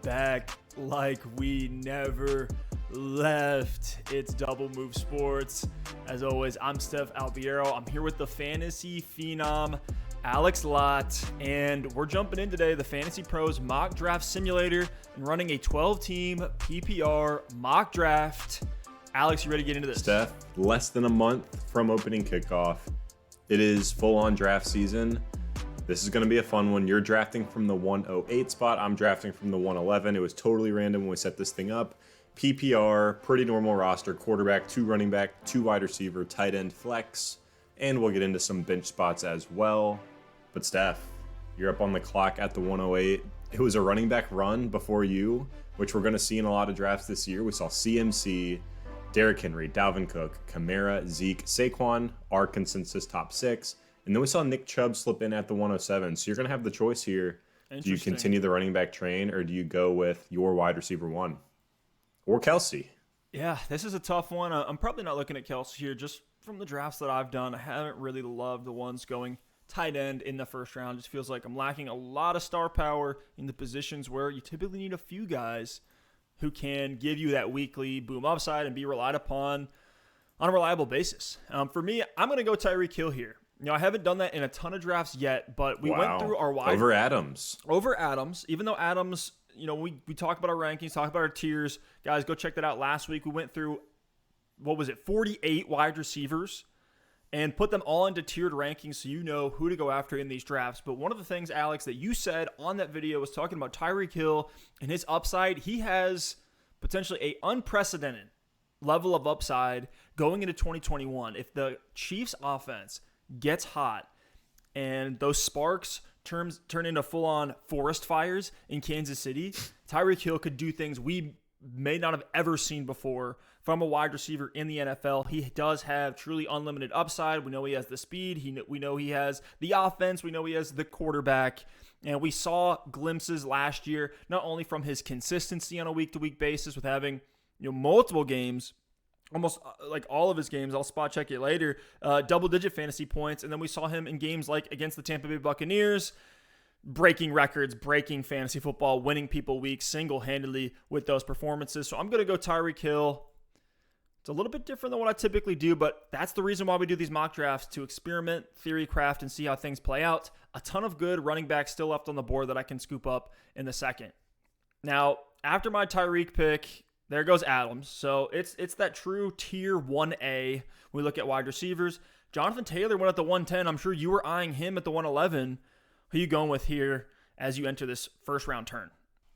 back like we never left. It's Double Move Sports. As always, I'm Stef Albiero. I'm here with the fantasy phenom, Alex Lott, and we're jumping in today, the Fantasy Pros Mock Draft Simulator, and running a 12-team PPR mock draft. Alex, you ready to get into this? Steph, less than a month from opening kickoff. It is full-on draft season. This is going to be a fun one. You're drafting from the 108 spot. I'm drafting from the 111. It was totally random when we set this thing up. PPR, pretty normal roster, quarterback, 2 running back, 2 wide receiver, tight end, flex, and we'll get into some bench spots as well. But Steph, you're up on the clock at the 108. It was a running back run before you, which we're going to see in a lot of drafts this year. We saw CMC, Derrick Henry, Dalvin Cook, Kamara, Zeke, Saquon, our consensus top 6. And then we saw Nick Chubb slip in at the 107. So you're going to have the choice here. Do you continue the running back train, or do you go with your wide receiver 1? Or Kelsey? Yeah, this is a tough one. I'm probably not looking at Kelsey here. Just from the drafts that I've done, I haven't really loved the ones going tight end in the first round. It just feels like I'm lacking a lot of star power in the positions where you typically need a few guys who can give you that weekly boom upside and be relied upon on a reliable basis. For me, I'm going to go Tyreek Hill here. I haven't done that in a ton of drafts yet, but we went through our wide... Over Adams. Over Adams, even though Adams, we talk about our rankings, talk about our tiers. Guys, go check that out. Last week, we went through, 48 wide receivers and put them all into tiered rankings so you know who to go after in these drafts. But one of the things, Alex, that you said on that video was talking about Tyreek Hill and his upside. He has potentially an unprecedented level of upside going into 2021. If the Chiefs offense gets hot and those sparks turn into full-on forest fires in Kansas City, Tyreek Hill could do things we may not have ever seen before from a wide receiver in the NFL. He does have truly unlimited upside. We know he has the speed. We know he has the offense. We know he has the quarterback. And we saw glimpses last year, not only from his consistency on a week-to-week basis with having multiple games, almost like all of his games, I'll spot check it later, double-digit fantasy points. And then we saw him in games like against the Tampa Bay Buccaneers, breaking records, breaking fantasy football, winning people weeks single-handedly with those performances. So I'm going to go Tyreek Hill. It's a little bit different than what I typically do, but that's the reason why we do these mock drafts, to experiment, theory craft, and see how things play out. A ton of good running backs still left on the board that I can scoop up in the second. Now, after my Tyreek pick, there goes Adams. So it's that true tier 1A. We look at wide receivers. Jonathan Taylor went at the 110. I'm sure you were eyeing him at the 111. Who are you going with here as you enter this first round turn?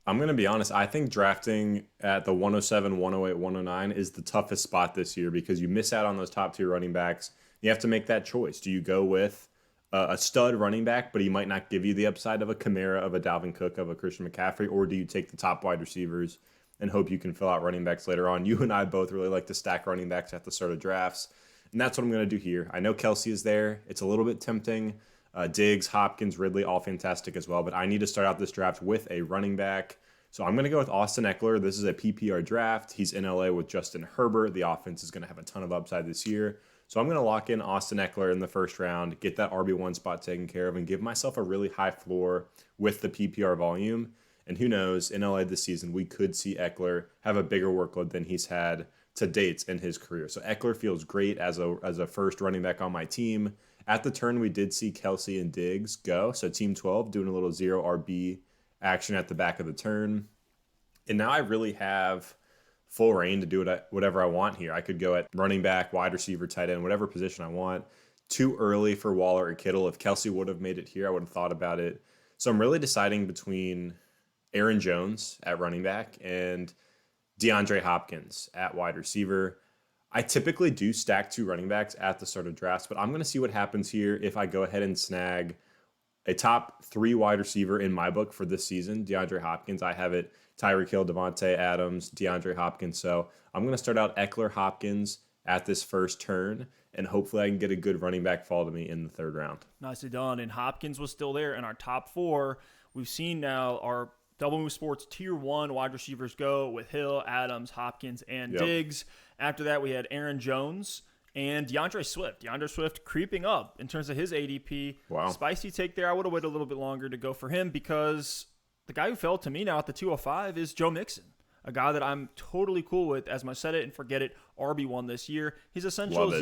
I'm going to be honest. I think drafting at the 107, 108, 109 is the toughest spot this year because you miss out on those top tier running backs. You have to make that choice. Do you go with a stud running back, but he might not give you the upside of a Kamara, of a Dalvin Cook, of a Christian McCaffrey, or do you take the top wide receivers and hope you can fill out running backs later on? You and I both really like to stack running backs at the start of drafts, and that's what I'm going to do here. I know Kelsey is there. It's a little bit tempting. Diggs, Hopkins, Ridley, all fantastic as well, but I need to start out this draft with a running back. So I'm going to go with Austin Ekeler. This is a PPR draft. He's in LA with Justin Herbert. The offense is going to have a ton of upside this year. So I'm going to lock in Austin Ekeler in the first round, get that RB1 spot taken care of, and give myself a really high floor with the PPR volume. And who knows, in LA this season, we could see Ekeler have a bigger workload than he's had to date in his career. So Ekeler feels great as a first running back on my team. At the turn, we did see Kelsey and Diggs go. So Team 12 doing a little 0 RB action at the back of the turn. And now I really have full reign to do whatever I want here. I could go at running back, wide receiver, tight end, whatever position I want. Too early for Waller or Kittle. If Kelsey would have made it here, I would have thought about it. So I'm really deciding between Aaron Jones at running back and DeAndre Hopkins at wide receiver. I typically do stack 2 running backs at the start of drafts, but I'm going to see what happens here if I go ahead and snag a top 3 wide receiver in my book for this season, DeAndre Hopkins. I have it Tyreek Hill, Devontae Adams, DeAndre Hopkins. So I'm going to start out Ekeler, Hopkins at this first turn, and hopefully I can get a good running back fall to me in the third round. Nicely done. And Hopkins was still there in our top 4. We've seen now our Double Move Sports Tier 1 wide receivers go with Hill, Adams, Hopkins, and Diggs. After that, we had Aaron Jones and DeAndre Swift. DeAndre Swift creeping up in terms of his ADP. Wow. Spicy take there. I would have waited a little bit longer to go for him because the guy who fell to me now at the 205 is Joe Mixon, a guy that I'm totally cool with as my set it and forget it RB1 this year. He's essentially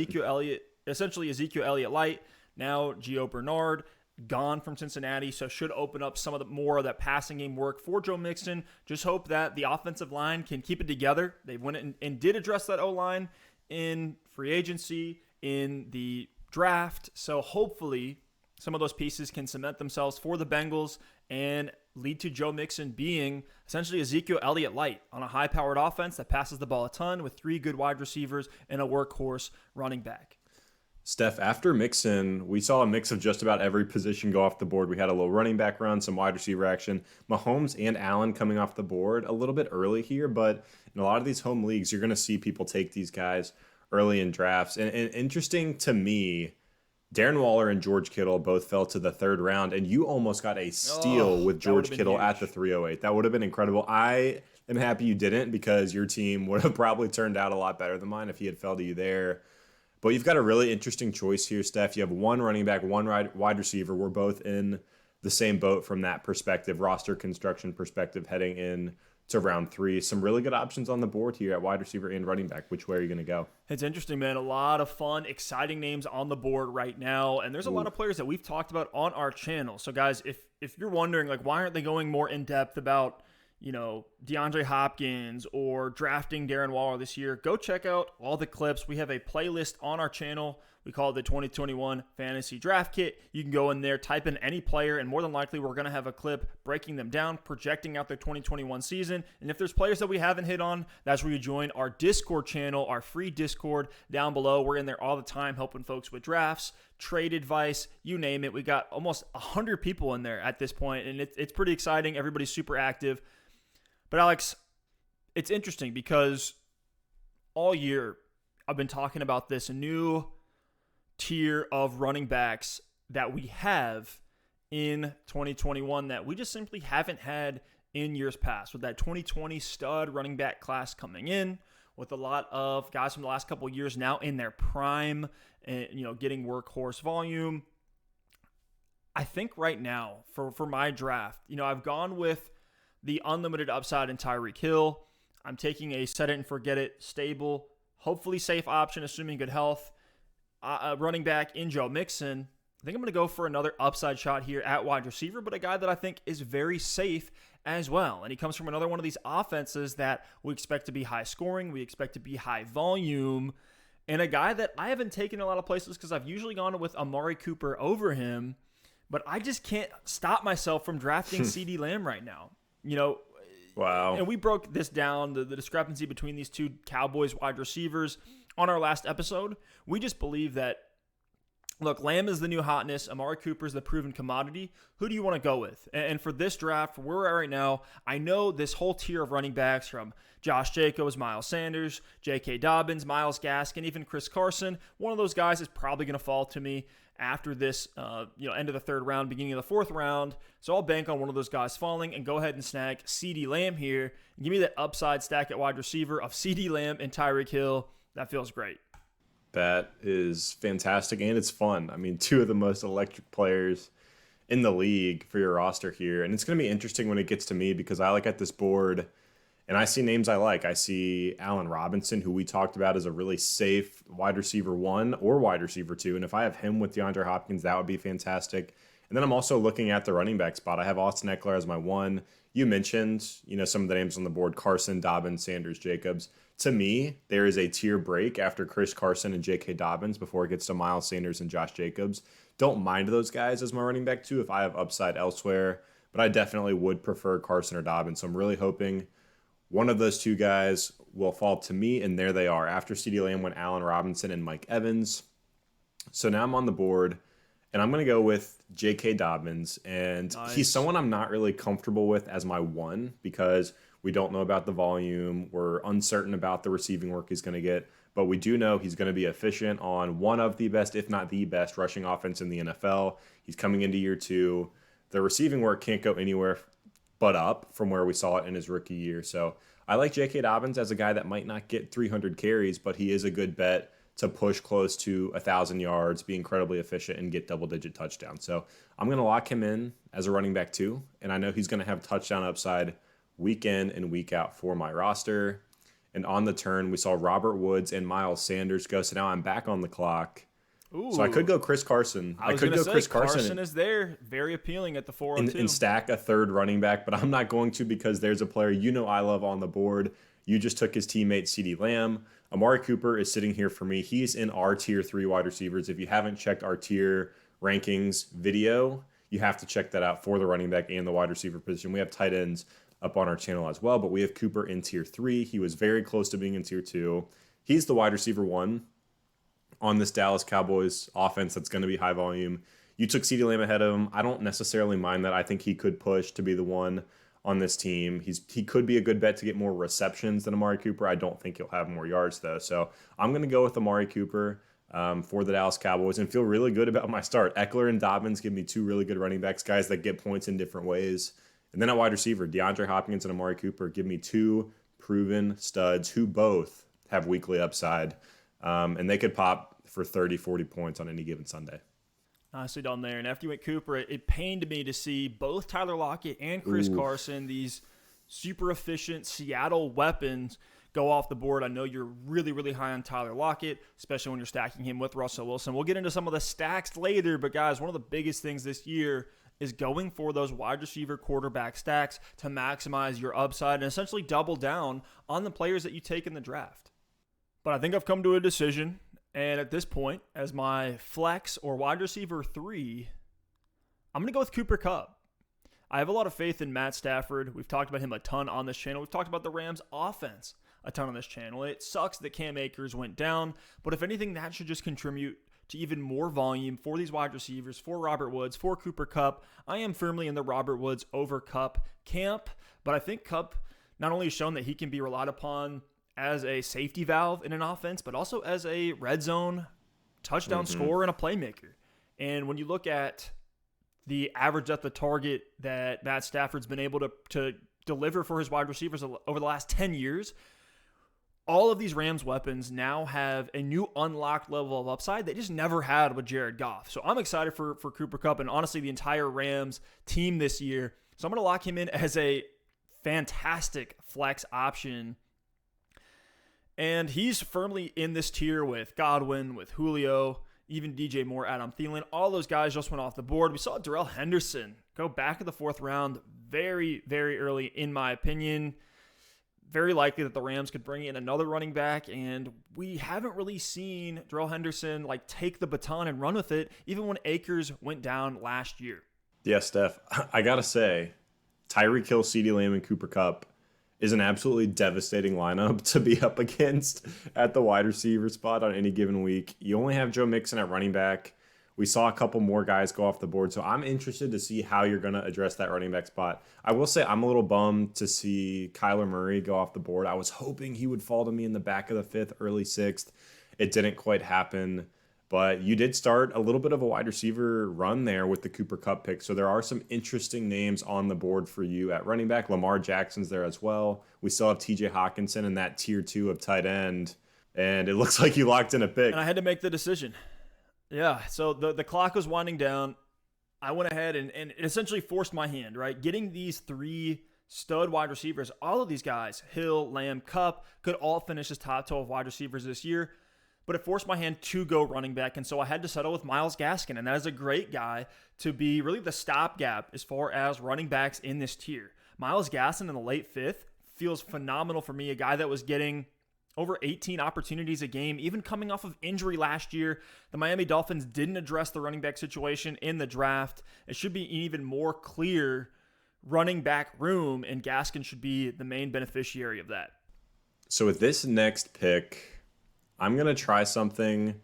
Ezekiel Elliott light. Now Gio Bernard gone from Cincinnati, so should open up some of the more of that passing game work for Joe Mixon. Just hope that the offensive line can keep it together. They went and did address that O-line in free agency, in the draft. So hopefully some of those pieces can cement themselves for the Bengals and lead to Joe Mixon being essentially Ezekiel Elliott light on a high-powered offense that passes the ball a ton with 3 good wide receivers and a workhorse running back. Steph, after Mixon, we saw a mix of just about every position go off the board. We had a little running back run, some wide receiver action. Mahomes and Allen coming off the board a little bit early here, but in a lot of these home leagues, you're going to see people take these guys early in drafts. And interesting to me, Darren Waller and George Kittle both fell to the 3rd round, and you almost got a steal with George Kittle huge at the 308. That would have been incredible. I am happy you didn't, because your team would have probably turned out a lot better than mine if he had fell to you there. But you've got a really interesting choice here, Steph. You have one running back, one wide receiver. We're both in the same boat from that perspective, roster construction perspective, heading in to round 3. Some really good options on the board here at wide receiver and running back. Which way are you going to go? It's interesting, man. A lot of fun, exciting names on the board right now. And there's a lot of players that we've talked about on our channel. So, guys, if you're wondering, like, why aren't they going more in-depth about, you know, DeAndre Hopkins or drafting Darren Waller this year, go check out all the clips. We have a playlist on our channel. We call it the 2021 Fantasy Draft Kit. You can go in there, type in any player, and more than likely we're going to have a clip breaking them down, projecting out their 2021 season. And if there's players that we haven't hit on, that's where you join our Discord channel, our free Discord down below. We're in there all the time helping folks with drafts, trade advice, you name it. We got almost 100 people in there at this point, and it's pretty exciting. Everybody's super active. But Alex, it's interesting because all year I've been talking about this new tier of running backs that we have in 2021 that we just simply haven't had in years past. With that 2020 stud running back class coming in, with a lot of guys from the last couple of years now in their prime and, you know, getting workhorse volume. I think right now for my draft, you know, I've gone with the unlimited upside in Tyreek Hill. I'm taking a set it and forget it, stable, hopefully safe option, assuming good health. Running back in Joe Mixon. I think I'm going to go for another upside shot here at wide receiver, but a guy that I think is very safe as well. And he comes from another one of these offenses that we expect to be high scoring, we expect to be high volume, and a guy that I haven't taken a lot of places because I've usually gone with Amari Cooper over him, but I just can't stop myself from drafting Ceedee Lamb right now. You know, wow. And we broke this down, the discrepancy between these two Cowboys wide receivers on our last episode. We just believe that, look, Lamb is the new hotness. Amari Cooper is the proven commodity. Who do you want to go with? And for this draft, where we're at right now, I know this whole tier of running backs from Josh Jacobs, Miles Sanders, J.K. Dobbins, Myles Gaskin, even Chris Carson, one of those guys is probably going to fall to me after this, end of the 3rd round, beginning of the 4th round. So I'll bank on one of those guys falling and go ahead and snag Ceedee Lamb here. And give me that upside stack at wide receiver of Ceedee Lamb and Tyreek Hill. That feels great. That is fantastic, and it's fun. I mean, 2 of the most electric players in the league for your roster here. And it's going to be interesting when it gets to me because I look at this board and I see names I like. I see Allen Robinson, who we talked about as a really safe wide receiver 1 or wide receiver 2. And if I have him with DeAndre Hopkins, that would be fantastic. And then I'm also looking at the running back spot. I have Austin Ekeler as my 1. You mentioned, some of the names on the board: Carson, Dobbins, Sanders, Jacobs. To me, there is a tier break after Chris Carson and J.K. Dobbins before it gets to Miles Sanders and Josh Jacobs. Don't mind those guys as my running back 2 if I have upside elsewhere, but I definitely would prefer Carson or Dobbins. So I'm really hoping one of those 2 guys will fall to me, and there they are. After Ceedee Lamb went Allen Robinson and Mike Evans. So now I'm on the board, and I'm going to go with J.K. Dobbins. And nice. He's someone I'm not really comfortable with as my 1 because we don't know about the volume. We're uncertain about the receiving work he's going to get. But we do know he's going to be efficient on one of the best, if not the best, rushing offense in the NFL. He's coming into year 2. The receiving work can't go anywhere but up from where we saw it in his rookie year. So I like J.K. Dobbins as a guy that might not get 300 carries, but he is a good bet to push close to 1,000 yards, be incredibly efficient, and get double-digit touchdowns. So I'm going to lock him in as a running back too, and I know he's going to have touchdown upside week in and week out for my roster. And on the turn, we saw Robert Woods and Miles Sanders go. So now I'm back on the clock. Ooh. So I could go Chris Carson. I could go Chris Carson is there. Very appealing at the 402. And stack a third running back, but I'm not going to because there's a player I love on the board. You just took his teammate Ceedee Lamb. Amari Cooper is sitting here for me. He's in our tier 3 wide receivers. If you haven't checked our tier rankings video, you have to check that out for the running back and the wide receiver position. We have tight ends up on our channel as well, but we have Cooper in tier 3. He was very close to being in tier 2. He's the wide receiver 1 on this Dallas Cowboys offense that's going to be high volume. You took Ceedee Lamb ahead of him. I don't necessarily mind that. I think he could push to be the one on this team. He could be a good bet to get more receptions than Amari Cooper. I don't think he'll have more yards, though. So I'm going to go with Amari Cooper for the Dallas Cowboys and feel really good about my start. Ekeler and Dobbins give me 2 really good running backs, guys that get points in different ways. And then at wide receiver, DeAndre Hopkins and Amari Cooper give me 2 proven studs who both have weekly upside. And they could pop for 30, 40 points on any given Sunday. Nicely done there. And after you went Cooper, it pained me to see both Tyler Lockett and Chris Carson, these super efficient Seattle weapons, go off the board. I know you're really, really high on Tyler Lockett, especially when you're stacking him with Russell Wilson. We'll get into some of the stacks later, but guys, one of the biggest things this year is going for those wide receiver quarterback stacks to maximize your upside and essentially double down on the players that you take in the draft. But I think I've come to a decision. And at this point, as my flex or wide receiver 3, I'm going to go with Cooper Kupp. I have a lot of faith in Matt Stafford. We've talked about him a ton on this channel. We've talked about the Rams offense a ton on this channel. It sucks that Cam Akers went down, but if anything, that should just contribute to even more volume for these wide receivers, for Robert Woods, for Cooper Kupp. I am firmly in the Robert Woods over Kupp camp, but I think Kupp not only has shown that he can be relied upon as a safety valve in an offense, but also as a red zone touchdown scorer and a playmaker. And when you look at the average depth of target that Matt Stafford's been able to deliver for his wide receivers over the last 10 years, all of these Rams weapons now have a new unlocked level of upside they just never had with Jared Goff. So I'm excited for Cooper Kupp and honestly the entire Rams team this year. So I'm going to lock him in as a fantastic flex option. And he's firmly in this tier with Godwin, with Julio, even DJ Moore, Adam Thielen. All those guys just went off the board. We saw Darrell Henderson go back in the 4th round very, very early, in my opinion. Very likely that the Rams could bring in another running back, and we haven't really seen Darrell Henderson take the baton and run with it, even when Akers went down last year. Yeah, Steph, I got to say, Tyreek Hill, Ceedee Lamb, and Cooper Kupp is an absolutely devastating lineup to be up against at the wide receiver spot on any given week. You only have Joe Mixon at running back. We saw a couple more guys go off the board, so I'm interested to see how you're going to address that running back spot. I will say I'm a little bummed to see Kyler Murray go off the board. I was hoping he would fall to me in the back of the 5th, early 6th. It didn't quite happen. But you did start a little bit of a wide receiver run there with the Cooper Kupp pick. So there are some interesting names on the board for you at running back. Lamar Jackson's there as well. We still have TJ Hawkinson in that tier 2 of tight end. And it looks like you locked in a pick. And I had to make the decision. Yeah, so the clock was winding down. I went ahead and it essentially forced my hand, right? Getting these 3 stud wide receivers, all of these guys, Hill, Lamb, Kupp, could all finish as top 12 wide receivers this year. But it forced my hand to go running back, and so I had to settle with Myles Gaskin, and that is a great guy to be really the stopgap as far as running backs in this tier. Myles Gaskin in the late 5th feels phenomenal for me, a guy that was getting over 18 opportunities a game, even coming off of injury last year. The Miami Dolphins didn't address the running back situation in the draft. It should be an even more clear running back room, and Gaskin should be the main beneficiary of that. So with this next pick, I'm going to try something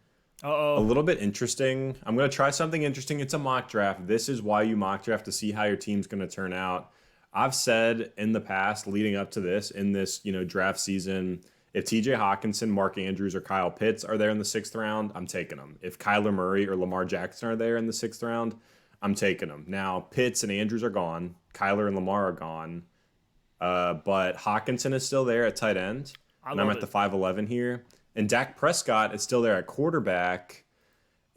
a little bit interesting. I'm going to try something interesting. It's a mock draft. This is why you mock draft, to see how your team's going to turn out. I've said in the past, leading up to this, in this draft season, if TJ Hawkinson, Mark Andrews, or Kyle Pitts are there in the 6th round, I'm taking them. If Kyler Murray or Lamar Jackson are there in the 6th round, I'm taking them. Now, Pitts and Andrews are gone. Kyler and Lamar are gone. But Hawkinson is still there at tight end. And I'm at the 5'11 here. And Dak Prescott is still there at quarterback.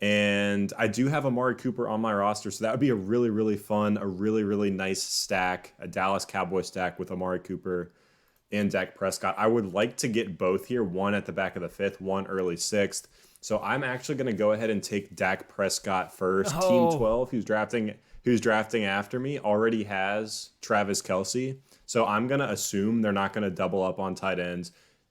And I do have Amari Cooper on my roster, so that would be a really, really fun, a really, really nice stack, a Dallas Cowboy stack with Amari Cooper and Dak Prescott. I would like to get both here, one at the back of the fifth, one early sixth. So I'm actually going to go ahead and take Dak Prescott first. Oh. Team 12, who's drafting after me, already has Travis Kelce. So I'm going to assume they're not going to double up on tight ends.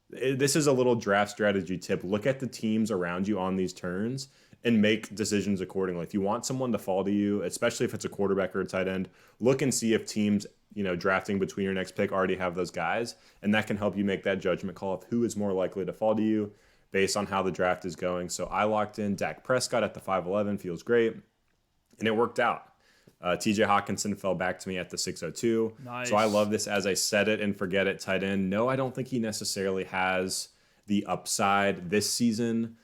This is a little draft strategy tip. Look at the teams around you on these turns and make decisions accordingly. If you want someone to fall to you, especially if it's a quarterback or a tight end, look and see if teams, drafting between your next pick already have those guys, and that can help you make that judgment call of who is more likely to fall to you based on how the draft is going. So I locked in Dak Prescott at the 5'11", feels great, and it worked out. TJ Hawkinson fell back to me at the 602. Nice. So I love this as a set it and forget it tight end. No, I don't think he necessarily has the upside this season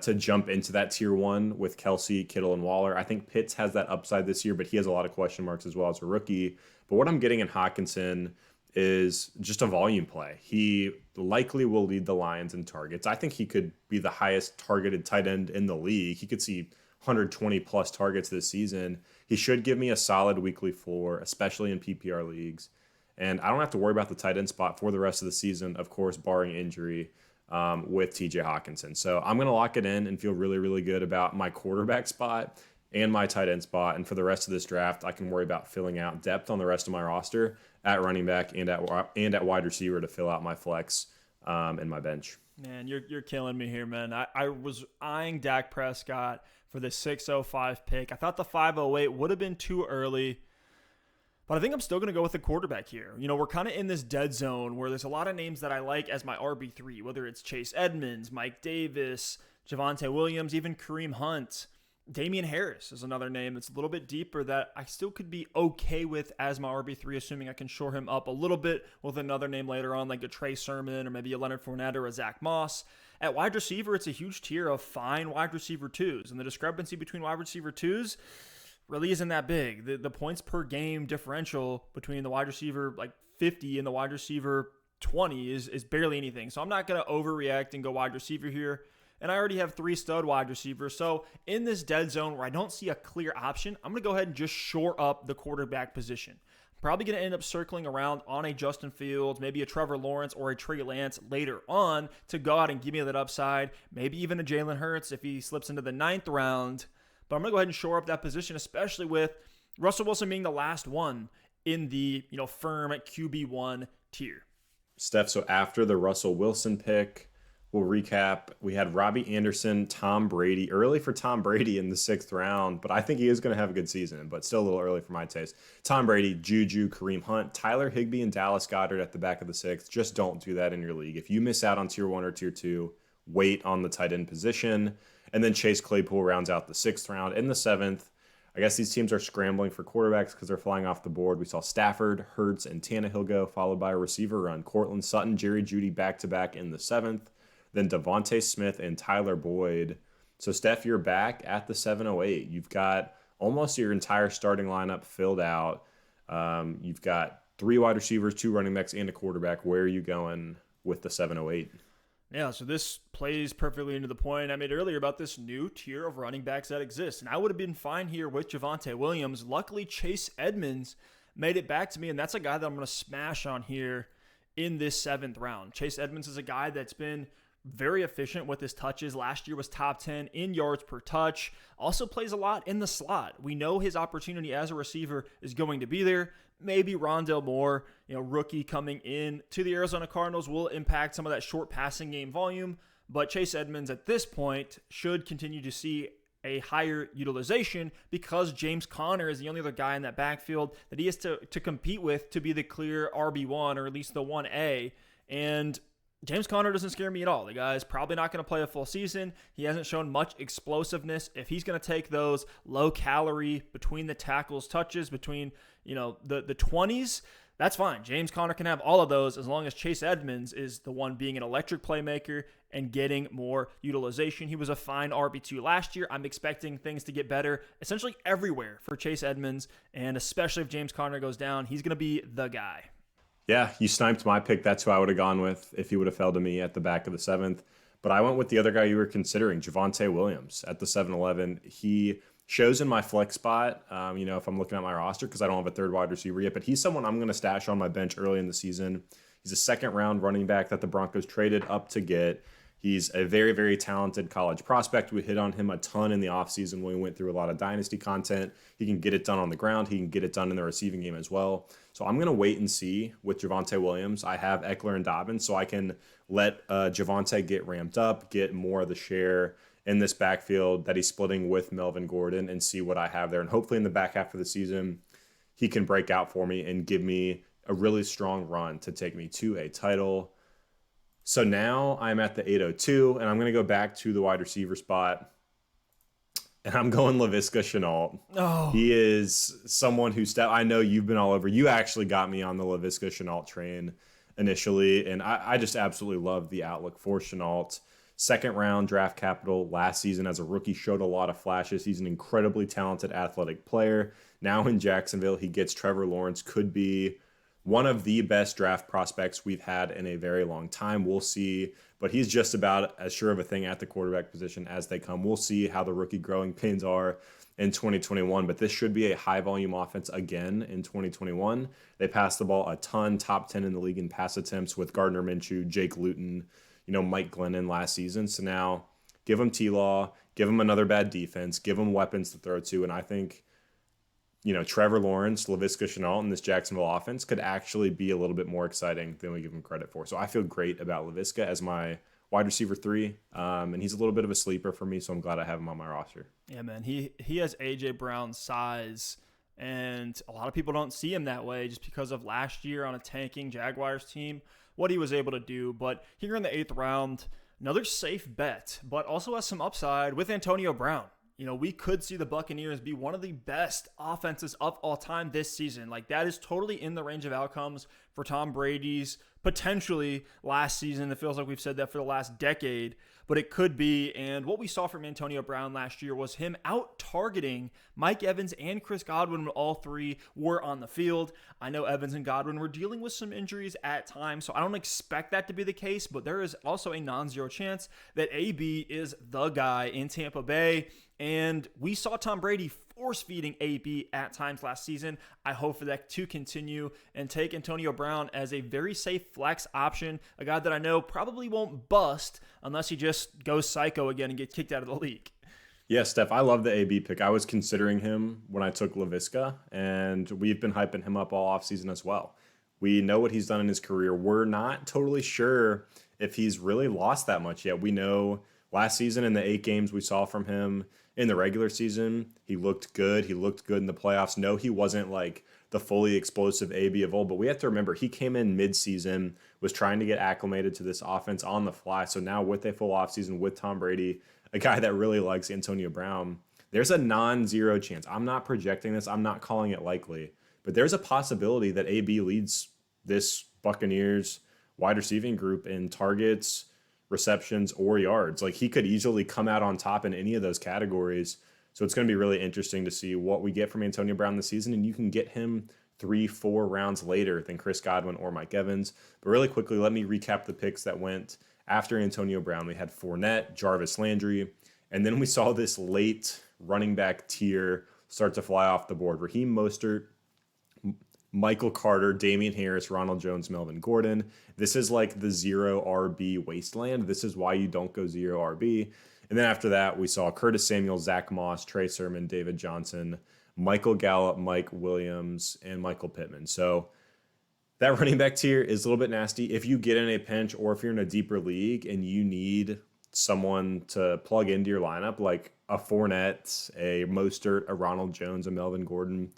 to jump into that tier one with Kelce, Kittle, and Waller. I think Pitts has that upside this year, but he has a lot of question marks as well as a rookie. But what I'm getting in Hawkinson is just a volume play. He likely will lead the Lions in targets. I think he could be the highest targeted tight end in the league. He could see 120 plus targets this season. He should give me a solid weekly floor, especially in PPR leagues. And I don't have to worry about the tight end spot for the rest of the season, of course, barring injury. With TJ Hawkinson. So I'm going to lock it in and feel really, really good about my quarterback spot and my tight end spot. And for the rest of this draft, I can worry about filling out depth on the rest of my roster at running back and at wide receiver to fill out my flex and my bench. Man, you're killing me here, man. I was eyeing Dak Prescott for the 605 pick. I thought the 508 would have been too early. But I think I'm still going to go with the quarterback here. We're kind of in this dead zone where there's a lot of names that I like as my RB3, whether it's Chase Edmonds, Mike Davis, Javonte Williams, even Kareem Hunt. Damian Harris is another name that's a little bit deeper that I still could be okay with as my RB3, assuming I can shore him up a little bit with another name later on, like a Trey Sermon or maybe a Leonard Fournette or a Zach Moss. At wide receiver, it's a huge tier of fine wide receiver twos, and the discrepancy between wide receiver twos really isn't that big. The points per game differential between the wide receiver like 50 and the wide receiver 20 is barely anything. So I'm not going to overreact and go wide receiver here. And I already have 3 stud wide receivers. So in this dead zone where I don't see a clear option, I'm going to go ahead and just shore up the quarterback position. I'm probably going to end up circling around on a Justin Fields, maybe a Trevor Lawrence or a Trey Lance later on to go out and give me that upside. Maybe even a Jalen Hurts if he slips into the 9th round. But I'm going to go ahead and shore up that position, especially with Russell Wilson being the last one in the firm at QB1 tier. Steph, so after the Russell Wilson pick, we'll recap. We had Robbie Anderson, Tom Brady, early for Tom Brady in the 6th round, but I think he is going to have a good season, but still a little early for my taste. Tom Brady, Juju, Kareem Hunt, Tyler Higbee, and Dallas Goedert at the back of the 6th. Just don't do that in your league. If you miss out on tier 1 or tier 2, wait on the tight end position. And then Chase Claypool rounds out the 6th round. In the 7th, I guess these teams are scrambling for quarterbacks because they're flying off the board. We saw Stafford, Hurts, and Tannehill go, followed by a receiver run. Cortland Sutton, Jerry Jeudy back-to-back in the 7th. Then Devontae Smith and Tyler Boyd. So, Steph, you're back at the 708. You've got almost your entire starting lineup filled out. You've got 3 wide receivers, 2 running backs, and a quarterback. Where are you going with the 708? Yeah, so this plays perfectly into the point I made earlier about this new tier of running backs that exists. And I would have been fine here with Javonte Williams. Luckily, Chase Edmonds made it back to me, and that's a guy that I'm going to smash on here in this 7th round. Chase Edmonds is a guy that's been very efficient with his touches. Last year was top 10 in yards per touch. Also plays a lot in the slot. We know his opportunity as a receiver is going to be there. Maybe Rondale Moore, rookie coming in to the Arizona Cardinals, will impact some of that short passing game volume. But Chase Edmonds at this point should continue to see a higher utilization because James Conner is the only other guy in that backfield that he has to compete with to be the clear RB1 or at least the 1A. And James Conner doesn't scare me at all. The guy is probably not going to play a full season. He hasn't shown much explosiveness. If he's going to take those low-calorie between the tackles touches, between the 20s, that's fine. James Conner can have all of those as long as Chase Edmonds is the one being an electric playmaker and getting more utilization. He was a fine RB2 last year. I'm expecting things to get better essentially everywhere for Chase Edmonds, and especially if James Conner goes down, he's going to be the guy. Yeah, you sniped my pick. That's who I would have gone with if he would have fell to me at the back of the 7th. But I went with the other guy you were considering, Javonte Williams at the 7-11. He shows in my flex spot, if I'm looking at my roster, because I don't have a third wide receiver yet. But he's someone I'm going to stash on my bench early in the season. He's a second-round running back that the Broncos traded up to get. He's a very, very talented college prospect. We hit on him a ton in the offseason when we went through a lot of dynasty content. He can get it done on the ground. He can get it done in the receiving game as well. So I'm going to wait and see with Javonte Williams. I have Ekeler and Dobbins, so I can let Javonte get ramped up, get more of the share in this backfield that he's splitting with Melvin Gordon, and see what I have there. And hopefully in the back half of the season, he can break out for me and give me a really strong run to take me to a title. So now I'm at the 802, and I'm going to go back to the wide receiver spot, and I'm going Laviska Shenault. Oh. He is someone who I know you've been all over. You actually got me on the Laviska Shenault train initially, and I just absolutely love the outlook for Shenault. Second-round draft capital last season as a rookie, showed a lot of flashes. He's an incredibly talented athletic player. Now in Jacksonville, he gets Trevor Lawrence, could be one of the best draft prospects we've had in a very long time. We'll see, but he's just about as sure of a thing at the quarterback position as they come. We'll see how the rookie growing pains are in 2021, but this should be a high-volume offense again in 2021. They pass the ball a ton, top 10 in the league in pass attempts with Gardner Minshew, Jake Luton, Mike Glennon last season. So now give him T-Law, give him another bad defense, give him weapons to throw to, and I think Trevor Lawrence, Laviska Shenault, and this Jacksonville offense could actually be a little bit more exciting than we give him credit for. So I feel great about Laviska as my wide receiver 3, and he's a little bit of a sleeper for me, so I'm glad I have him on my roster. Yeah, man, he has A.J. Brown's size, and a lot of people don't see him that way just because of last year on a tanking Jaguars team, what he was able to do. But here in the 8th round, another safe bet, but also has some upside with Antonio Brown. We could see the Buccaneers be one of the best offenses of all time this season. Like, that is totally in the range of outcomes for Tom Brady's potentially last season. It feels like we've said that for the last decade, but it could be. And what we saw from Antonio Brown last year was him out-targeting Mike Evans and Chris Godwin when all three were on the field. I know Evans and Godwin were dealing with some injuries at times, so I don't expect that to be the case, but there is also a non-zero chance that AB is the guy in Tampa Bay. And we saw Tom Brady force-feeding AB at times last season. I hope for that to continue and take Antonio Brown as a very safe flex option, a guy that I know probably won't bust unless he just goes psycho again and gets kicked out of the league. Yeah, Steph, I love the AB pick. I was considering him when I took Laviska, and we've been hyping him up all offseason as well. We know what he's done in his career. We're not totally sure if he's really lost that much yet. We know last season in the 8 games we saw from him in the regular season, he looked good. He looked good in the playoffs. No, he wasn't like the fully explosive AB of old, but we have to remember he came in mid-season, was trying to get acclimated to this offense on the fly. So now with a full offseason with Tom Brady, a guy that really likes Antonio Brown, there's a non-zero chance. I'm not projecting this. I'm not calling it likely, but there's a possibility that AB leads this Buccaneers wide receiving group in targets, receptions, or yards. Like, he could easily come out on top in any of those categories. So it's going to be really interesting to see what we get from Antonio Brown this season, and you can get him 3-4 rounds later than Chris Godwin or Mike Evans. But really quickly, let me recap the picks that went after Antonio Brown. We had Fournette, Jarvis Landry, and then we saw this late running back tier start to fly off the board. Raheem Mostert, Michael Carter, Damian Harris, Ronald Jones, Melvin Gordon. This is like the zero RB wasteland. This is why you don't go zero RB. And then after that, we saw Curtis Samuel, Zach Moss, Trey Sermon, David Johnson, Michael Gallup, Mike Williams, and Michael Pittman. So that running back tier is a little bit nasty. If you get in a pinch or if you're in a deeper league and you need someone to plug into your lineup, like a Fournette, a Mostert, a Ronald Jones, a Melvin Gordon,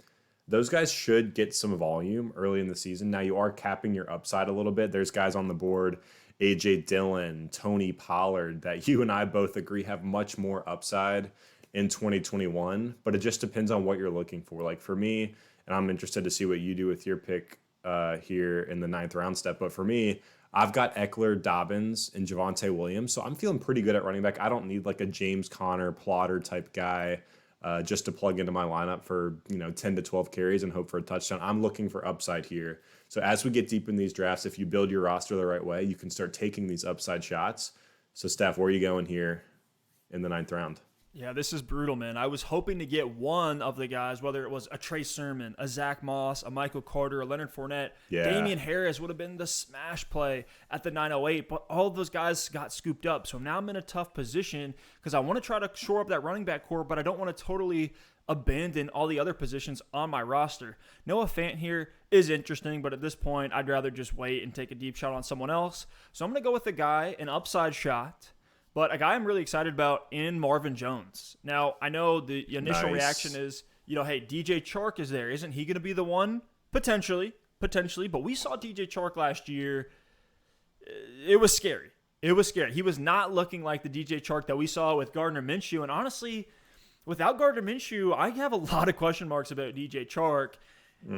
those guys should get some volume early in the season. Now, you are capping your upside a little bit. There's guys on the board, A.J. Dillon, Tony Pollard, that you and I both agree have much more upside in 2021, but it just depends on what you're looking for. Like for me, and I'm interested to see what you do with your pick here in the 9th round step, but for me, I've got Ekeler, Dobbins, and Javonte Williams, so I'm feeling pretty good at running back. I don't need like a James Conner, plotter type guy just to plug into my lineup for 10 to 12 carries and hope for a touchdown. I'm looking for upside here. So as we get deep in these drafts, if you build your roster the right way, you can start taking these upside shots. So, Steph, where are you going here in the 9th round? Yeah, this is brutal, man. I was hoping to get one of the guys, whether it was a Trey Sermon, a Zach Moss, a Michael Carter, a Leonard Fournette. Yeah. Damian Harris would have been the smash play at the 908, but all of those guys got scooped up. So now I'm in a tough position because I want to try to shore up that running back core, but I don't want to totally abandon all the other positions on my roster. Noah Fant here is interesting, but at this point, I'd rather just wait and take a deep shot on someone else. So I'm going to go with a guy, an upside shot, but a guy I'm really excited about in Marvin Jones. Now, I know the initial reaction is, hey, DJ Chark is there. Isn't he going to be the one? Potentially. But we saw DJ Chark last year. It was scary. He was not looking like the DJ Chark that we saw with Gardner Minshew. And honestly, without Gardner Minshew, I have a lot of question marks about DJ Chark,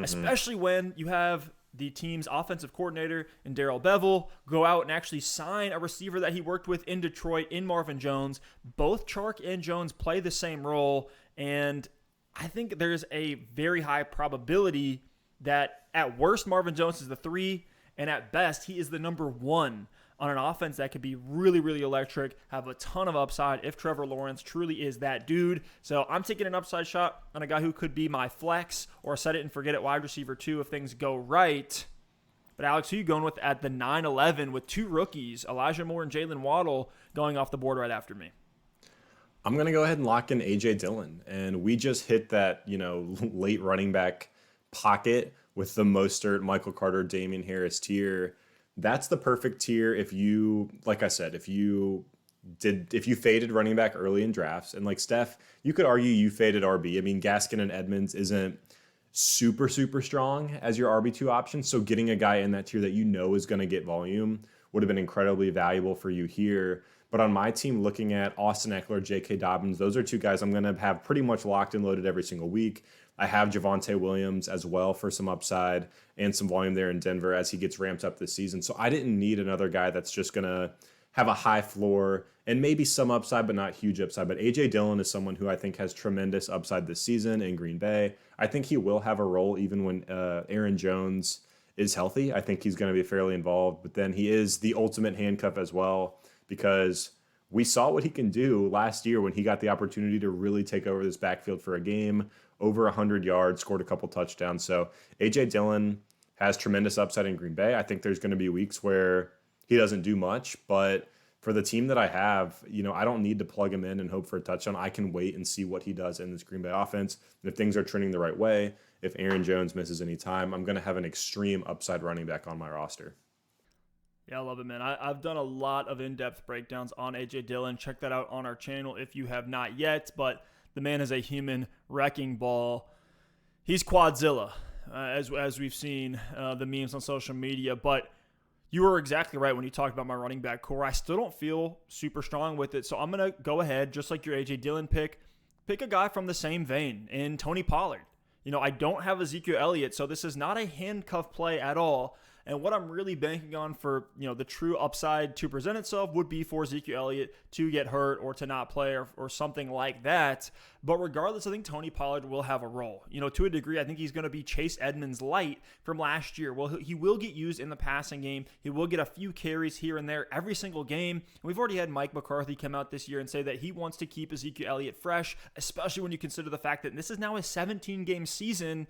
especially when you have the team's offensive coordinator and Darrell Bevel go out and actually sign a receiver that he worked with in Detroit in Marvin Jones. Both Chark and Jones play the same role, and I think there's a very high probability that at worst Marvin Jones is the 3, and at best he is the number 1 on an offense that could be really, really electric, have a ton of upside if Trevor Lawrence truly is that dude. So I'm taking an upside shot on a guy who could be my flex or set it and forget it wide receiver 2 if things go right. But Alex, who are you going with at the 9-11 with 2 rookies, Elijah Moore and Jalen Waddle, going off the board right after me? I'm going to go ahead and lock in A.J. Dillon. And we just hit that, late running back pocket with the Mostert, Michael Carter, Damian Harris tier. That's the perfect tier if you, like I said, if you faded running back early in drafts. And like Steph, you could argue you faded RB. I mean, Gaskin and Edmonds isn't super, super strong as your RB2 option. So getting a guy in that tier that is going to get volume would have been incredibly valuable for you here. But on my team, looking at Austin Ekeler, J.K. Dobbins, those are 2 guys I'm going to have pretty much locked and loaded every single week. I have Javonte Williams as well for some upside and some volume there in Denver as he gets ramped up this season. So I didn't need another guy that's just going to have a high floor and maybe some upside, but not huge upside. But A.J. Dillon is someone who I think has tremendous upside this season in Green Bay. I think he will have a role even when Aaron Jones is healthy. I think he's going to be fairly involved. But then he is the ultimate handcuff as well, because we saw what he can do last year when he got the opportunity to really take over this backfield for a game, over 100 yards, scored a couple touchdowns. So A.J. Dillon has tremendous upside in Green Bay. I think there's going to be weeks where he doesn't do much, but for the team that I have, I don't need to plug him in and hope for a touchdown. I can wait and see what he does in this Green Bay offense. And if things are trending the right way, if Aaron Jones misses any time, I'm going to have an extreme upside running back on my roster. Yeah, I love it, man. I've done a lot of in-depth breakdowns on A.J. Dillon. Check that out on our channel if you have not yet. But the man is a human wrecking ball. He's Quadzilla, as we've seen the memes on social media. But you were exactly right when you talked about my running back core. I still don't feel super strong with it. So I'm going to go ahead, just like your A.J. Dillon pick a guy from the same vein in Tony Pollard. I don't have Ezekiel Elliott, so this is not a handcuff play at all. And what I'm really banking on for, the true upside to present itself would be for Ezekiel Elliott to get hurt or to not play or something like that. But regardless, I think Tony Pollard will have a role. To a degree, I think he's going to be Chase Edmonds light from last year. Well, he will get used in the passing game. He will get a few carries here and there every single game. We've already had Mike McCarthy come out this year and say that he wants to keep Ezekiel Elliott fresh, especially when you consider the fact that this is now a 17-game season.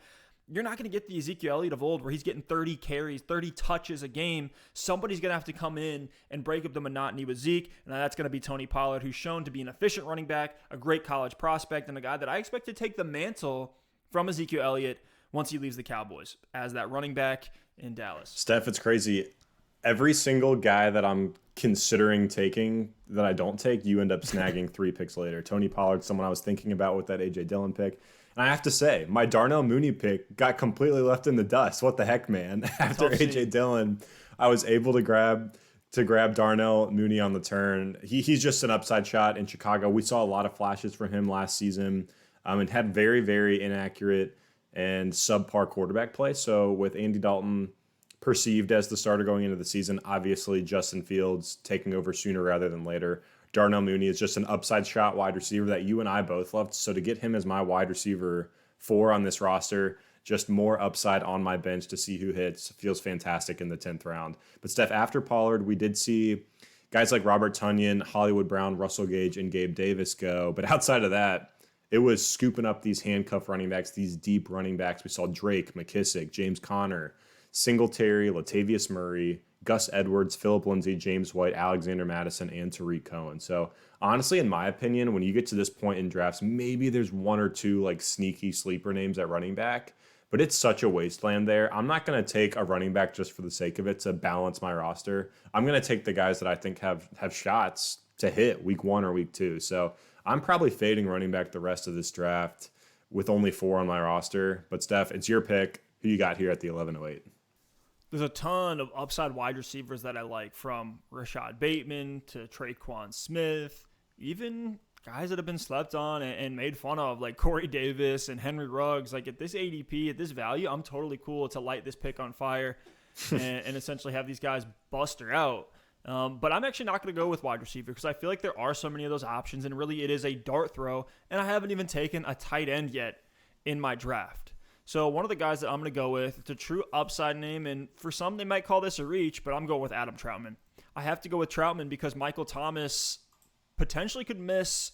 You're not going to get the Ezekiel Elliott of old where he's getting 30 carries, 30 touches a game. Somebody's going to have to come in and break up the monotony with Zeke, and that's going to be Tony Pollard, who's shown to be an efficient running back, a great college prospect, and a guy that I expect to take the mantle from Ezekiel Elliott once he leaves the Cowboys as that running back in Dallas. Steph, it's crazy. Every single guy that I'm considering taking that I don't take, you end up snagging 3 picks later. Tony Pollard, someone I was thinking about with that A.J. Dillon pick. And I have to say, my Darnell Mooney pick got completely left in the dust. What the heck, man? After A.J. Dillon, I was able to grab Darnell Mooney on the turn. He's just an upside shot in Chicago. We saw a lot of flashes from him last season and had very, very inaccurate and subpar quarterback play. So with Andy Dalton perceived as the starter going into the season, obviously Justin Fields taking over sooner rather than later. Darnell Mooney is just an upside shot wide receiver that you and I both loved. So to get him as my wide receiver 4 on this roster, just more upside on my bench to see who hits, feels fantastic in the 10th round. But Steph, after Pollard, we did see guys like Robert Tonyan, Hollywood Brown, Russell Gage, and Gabe Davis go. But outside of that, it was scooping up these handcuff running backs, these deep running backs. We saw Drake, McKissick, James Conner, Singletary, Latavius Murray, Gus Edwards, Phillip Lindsay, James White, Alexander Madison, and Tariq Cohen. So honestly, in my opinion, when you get to this point in drafts, maybe there's one or two like sneaky sleeper names at running back, but it's such a wasteland there. I'm not going to take a running back just for the sake of it to balance my roster. I'm going to take the guys that I think have shots to hit week 1 or week 2. So I'm probably fading running back the rest of this draft with only 4 on my roster. But Steph, it's your pick. Who you got here at the 11:08? There's a ton of upside wide receivers that I like, from Rashad Bateman to Traquan Smith, even guys that have been slept on and made fun of, like Corey Davis and Henry Ruggs. Like, at this ADP, at this value, I'm totally cool to light this pick on fire and essentially have these guys buster out. But I'm actually not going to go with wide receiver because I feel like there are so many of those options, and really it is a dart throw, and I haven't even taken a tight end yet in my draft. So one of the guys that I'm going to go with, it's a true upside name, and for some they might call this a reach, but I'm going with Adam Trautman. I have to go with Trautman because Michael Thomas potentially could miss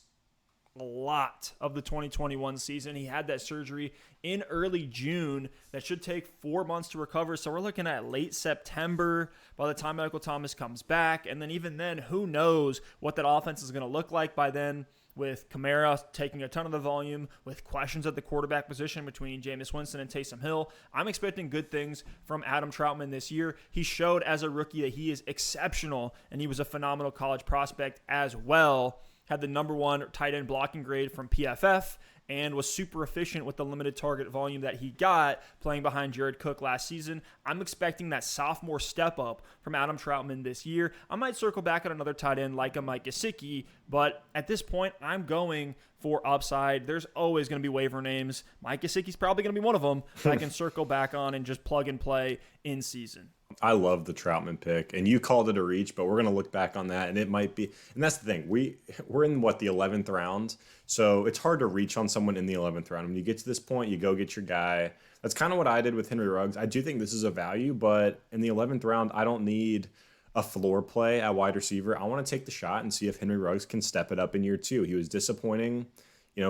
a lot of the 2021 season. He had that surgery in early June that should take 4 months to recover. So we're looking at late September by the time Michael Thomas comes back. And then even then, who knows what that offense is going to look like by then, with Kamara taking a ton of the volume, with questions at the quarterback position between Jameis Winston and Taysom Hill. I'm expecting good things from Adam Trautman this year. He showed as a rookie that he is exceptional, and he was a phenomenal college prospect as well. Had the number 1 tight end blocking grade from PFF and was super efficient with the limited target volume that he got playing behind Jared Cook last season. I'm expecting that sophomore step up from Adam Trautman this year. I might circle back on another tight end like a Mike Gesicki, but at this point, I'm going for upside. There's always going to be waiver names. Mike Gesicki's probably going to be one of them that I can circle back on and just plug and play in season. I love the Trautman pick, and you called it a reach, but we're going to look back on that, and it might be. And that's the thing. We're in, the 11th round, so it's hard to reach on someone in the 11th round. When you get to this point, you go get your guy. That's kind of what I did with Henry Ruggs. I do think this is a value, but in the 11th round, I don't need a floor play at wide receiver. I want to take the shot and see if Henry Ruggs can step it up in year 2. He was disappointing,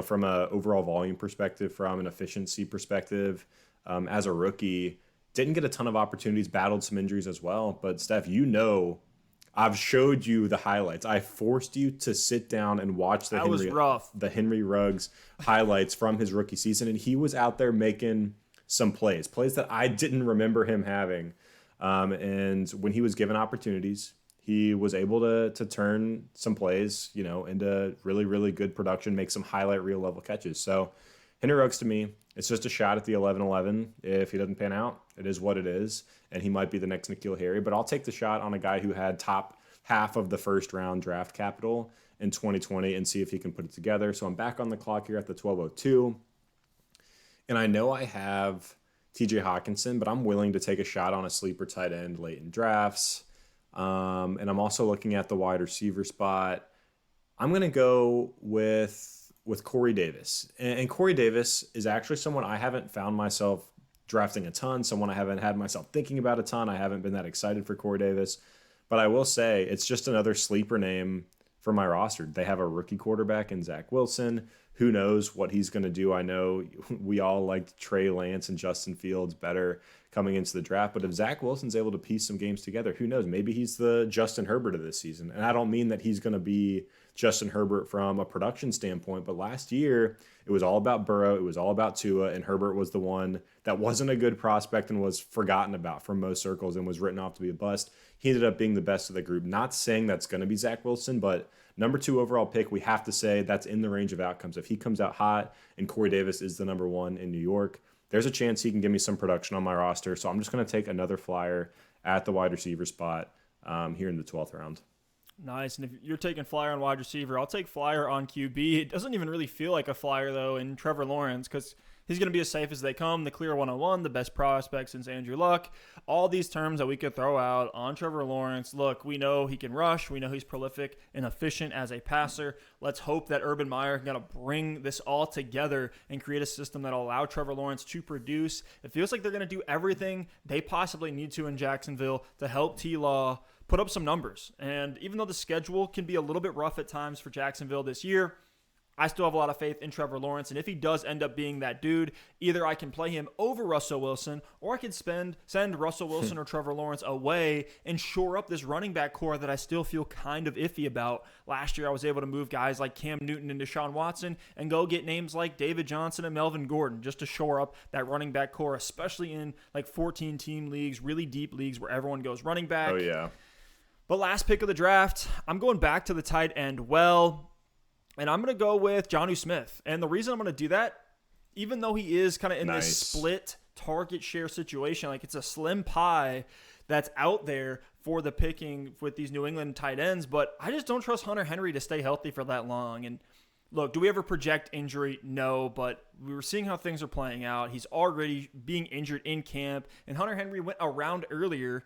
from an overall volume perspective, from an efficiency perspective, as a rookie. Didn't get a ton of opportunities, battled some injuries as well. But Steph, I've showed you the highlights. I forced you to sit down and watch the Henry Ruggs highlights from his rookie season, and he was out there making some plays that I didn't remember him having. And when he was given opportunities, he was able to turn some plays, into really, really good production, make some highlight reel level catches. So Henry Ruggs, to me, it's just a shot at the 11-11. If he doesn't pan out, it is what it is, and he might be the next N'Keal Harry. But I'll take the shot on a guy who had top half of the first-round draft capital in 2020 and see if he can put it together. So I'm back on the clock here at the 12:02, and I know I have TJ Hawkinson, but I'm willing to take a shot on a sleeper tight end late in drafts. And I'm also looking at the wide receiver spot. I'm going to go with Corey Davis. And Corey Davis is actually someone I haven't found myself drafting a ton, someone I haven't had myself thinking about a ton. I haven't been that excited for Corey Davis. But I will say it's just another sleeper name for my roster. They have a rookie quarterback in Zach Wilson. Who knows what he's going to do? I know we all liked Trey Lance and Justin Fields better coming into the draft, but if Zach Wilson's able to piece some games together, who knows? Maybe he's the Justin Herbert of this season. And I don't mean that he's going to be Justin Herbert from a production standpoint, but last year it was all about Burrow, it was all about Tua, and Herbert was the one that wasn't a good prospect and was forgotten about from most circles and was written off to be a bust. He ended up being the best of the group. Not saying that's going to be Zach Wilson, but number 2 overall pick, we have to say that's in the range of outcomes. If he comes out hot and Corey Davis is the number 1 in New York, there's a chance he can give me some production on my roster. So I'm just going to take another flyer at the wide receiver spot here in the 12th round. Nice. And if you're taking flyer on wide receiver, I'll take flyer on QB. It doesn't even really feel like a flyer, though, in Trevor Lawrence because he's going to be as safe as they come, the clear 101, the best prospect since Andrew Luck. All these terms that we could throw out on Trevor Lawrence. Look, we know he can rush. We know he's prolific and efficient as a passer. Let's hope that Urban Meyer can bring this all together and create a system that will allow Trevor Lawrence to produce. It feels like they're going to do everything they possibly need to in Jacksonville to help T-Law put up some numbers. And even though the schedule can be a little bit rough at times for Jacksonville this year, I still have a lot of faith in Trevor Lawrence, and if he does end up being that dude, either I can play him over Russell Wilson, or I can send Russell Wilson or Trevor Lawrence away and shore up this running back core that I still feel kind of iffy about. Last year, I was able to move guys like Cam Newton and Deshaun Watson and go get names like David Johnson and Melvin Gordon just to shore up that running back core, especially in like 14-team leagues, really deep leagues where everyone goes running back. Oh, yeah. But last pick of the draft, I'm going back to the tight end and I'm going to go with Jonnu Smith. And the reason I'm going to do that, even though he is kind of in this split target share situation, like it's a slim pie that's out there for the picking with these New England tight ends, but I just don't trust Hunter Henry to stay healthy for that long. And look, do we ever project injury? No, but we were seeing how things are playing out. He's already being injured in camp, and Hunter Henry went around earlier.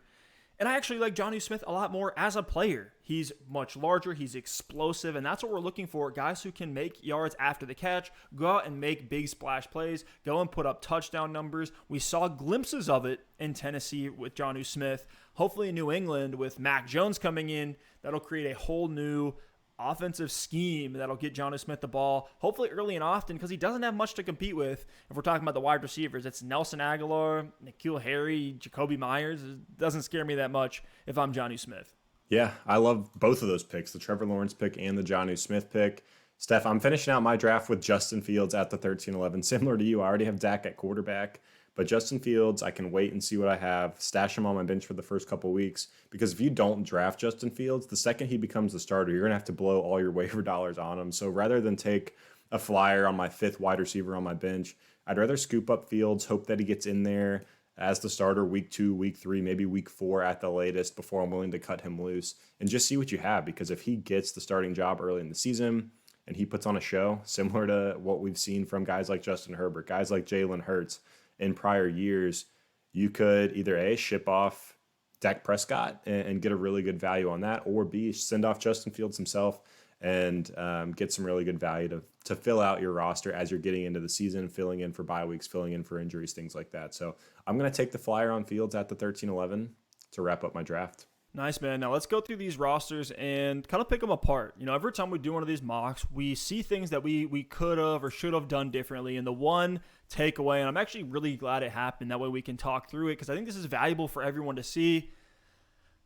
And I actually like Jonnu Smith a lot more as a player. He's much larger, he's explosive, and that's what we're looking for. Guys who can make yards after the catch, go out and make big splash plays, go and put up touchdown numbers. We saw glimpses of it in Tennessee with Jonnu Smith. Hopefully in New England with Mac Jones coming in, that'll create a whole new offensive scheme that'll get Jonnu Smith the ball, hopefully early and often, because he doesn't have much to compete with. If we're talking about the wide receivers, it's Nelson Aguilar, N'Keal Harry, Jacoby Myers. It doesn't scare me that much if I'm Jonnu Smith. Yeah, I love both of those picks, the Trevor Lawrence pick and the Jonnu Smith pick. Steph, I'm finishing out my draft with Justin Fields at the 13-11. Similar to you, I already have Dak at quarterback. But Justin Fields, I can wait and see what I have, stash him on my bench for the first couple weeks, because if you don't draft Justin Fields, the second he becomes the starter, you're going to have to blow all your waiver dollars on him. So rather than take a flyer on my fifth wide receiver on my bench, I'd rather scoop up Fields, hope that he gets in there as the starter week 2, week 3, maybe week 4 at the latest before I'm willing to cut him loose, and just see what you have. Because if he gets the starting job early in the season and he puts on a show similar to what we've seen from guys like Justin Herbert, guys like Jalen Hurts, in prior years, you could either A, ship off Dak Prescott and get a really good value on that, or B, send off Justin Fields himself and get some really good value to fill out your roster as you're getting into the season, filling in for bye weeks, filling in for injuries, things like that. So I'm going to take the flyer on Fields at the 13-11 to wrap up my draft. Nice, man. Now let's go through these rosters and kind of pick them apart. You know, every time we do one of these mocks, we see things that we could have or should have done differently. And the one takeaway, and I'm actually really glad it happened, that way we can talk through it, because I think this is valuable for everyone to see.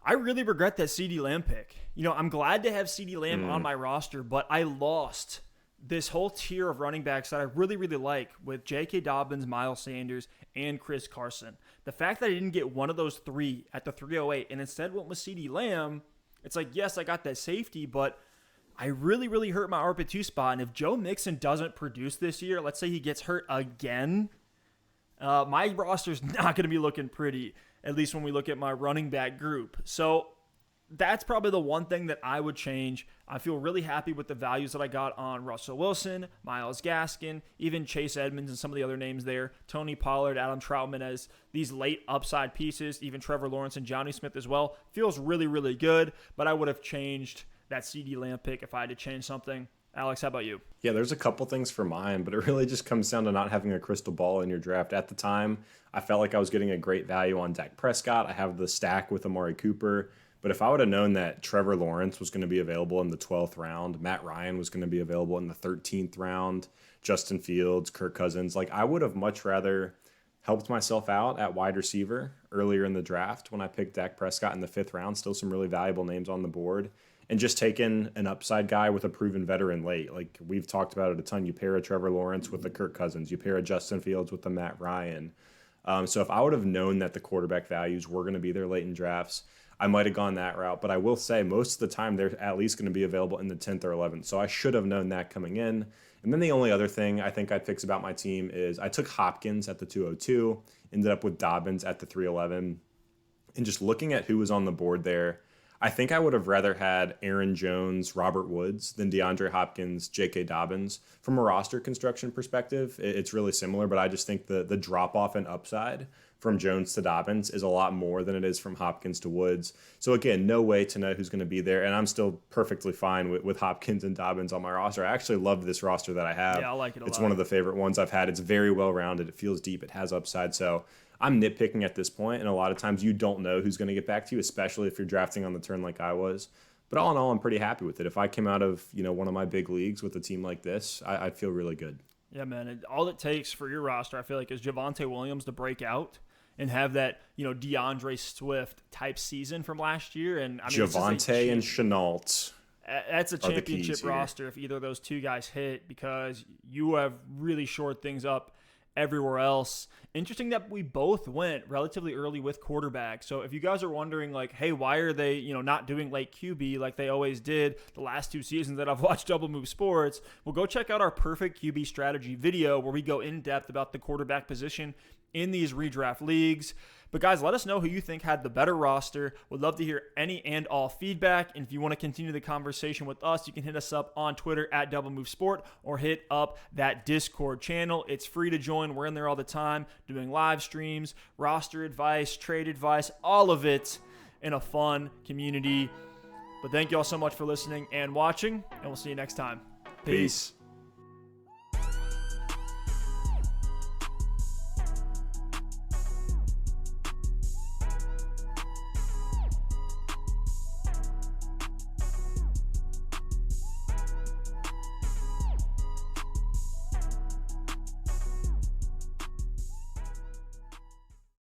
I really regret that Ceedee Lamb pick. You know, I'm glad to have Ceedee Lamb on my roster, but I lost this whole tier of running backs that I really, really like with J.K. Dobbins, Miles Sanders, and Chris Carson. The fact that I didn't get one of those three at the 308 and instead went with Ceedee Lamb, it's like, yes, I got that safety, but I really, really hurt my RB2 spot. And if Joe Mixon doesn't produce this year, let's say he gets hurt again, my roster's not going to be looking pretty, at least when we look at my running back group. So that's probably the one thing that I would change. I feel really happy with the values that I got on Russell Wilson, Myles Gaskin, even Chase Edmonds and some of the other names there, Tony Pollard, Adam Troutman as these late upside pieces, even Trevor Lawrence and Jonnu Smith as well. Feels really, really good, but I would have changed that Ceedee Lamb pick if I had to change something. Alex, how about you? Yeah, there's a couple things for mine, but it really just comes down to not having a crystal ball in your draft. At the time, I felt like I was getting a great value on Dak Prescott. I have the stack with Amari Cooper. But if I would have known that Trevor Lawrence was going to be available in the 12th round, Matt Ryan was going to be available in the 13th round, Justin Fields, Kirk Cousins, like I would have much rather helped myself out at wide receiver earlier in the draft when I picked Dak Prescott in the 5th round. Still some really valuable names on the board. And just taken an upside guy with a proven veteran late. Like we've talked about it a ton. You pair a Trevor Lawrence with a Kirk Cousins. You pair a Justin Fields with a Matt Ryan. So if I would have known that the quarterback values were going to be there late in drafts, I might have gone that route. But I will say most of the time they're at least going to be available in the 10th or 11th. So I should have known that coming in. And then the only other thing I think I'd fix about my team is I took Hopkins at the 202, ended up with Dobbins at the 311. And just looking at who was on the board there, I think I would have rather had Aaron Jones, Robert Woods than DeAndre Hopkins, J.K. Dobbins. From a roster construction perspective, it's really similar, but I just think the drop-off in upside from Jones to Dobbins is a lot more than it is from Hopkins to Woods. So again, no way to know who's going to be there, and I'm still perfectly fine with Hopkins and Dobbins on my roster. I actually love this roster that I have. Yeah, I like it a lot. It's one of the favorite ones I've had. It's very well-rounded. It feels deep. It has upside. So I'm nitpicking at this point, and a lot of times you don't know who's going to get back to you, especially if you're drafting on the turn like I was. But all in all, I'm pretty happy with it. If I came out of one of my big leagues with a team like this, I'd feel really good. Yeah, man. All it takes for your roster, I feel like, is Javonte Williams to break out and have that, DeAndre Swift type season from last year. And I mean, Javonte and Chenault. That's a championship roster if either of those two guys hit, because you have really shored things up everywhere else. Interesting that we both went relatively early with quarterback. So if you guys are wondering, like, hey, why are they, not doing late QB like they always did the last 2 seasons that I've watched Double Move Sports, well, go check out our perfect QB strategy video where we go in depth about the quarterback position in these redraft leagues. But guys, let us know who you think had the better roster. Would love to hear any and all feedback. And if you want to continue the conversation with us, you can hit us up on Twitter at DoubleMoveSport or hit up that Discord channel. It's free to join. We're in there all the time doing live streams, roster advice, trade advice, all of it in a fun community. But thank you all so much for listening and watching, and we'll see you next time. Peace.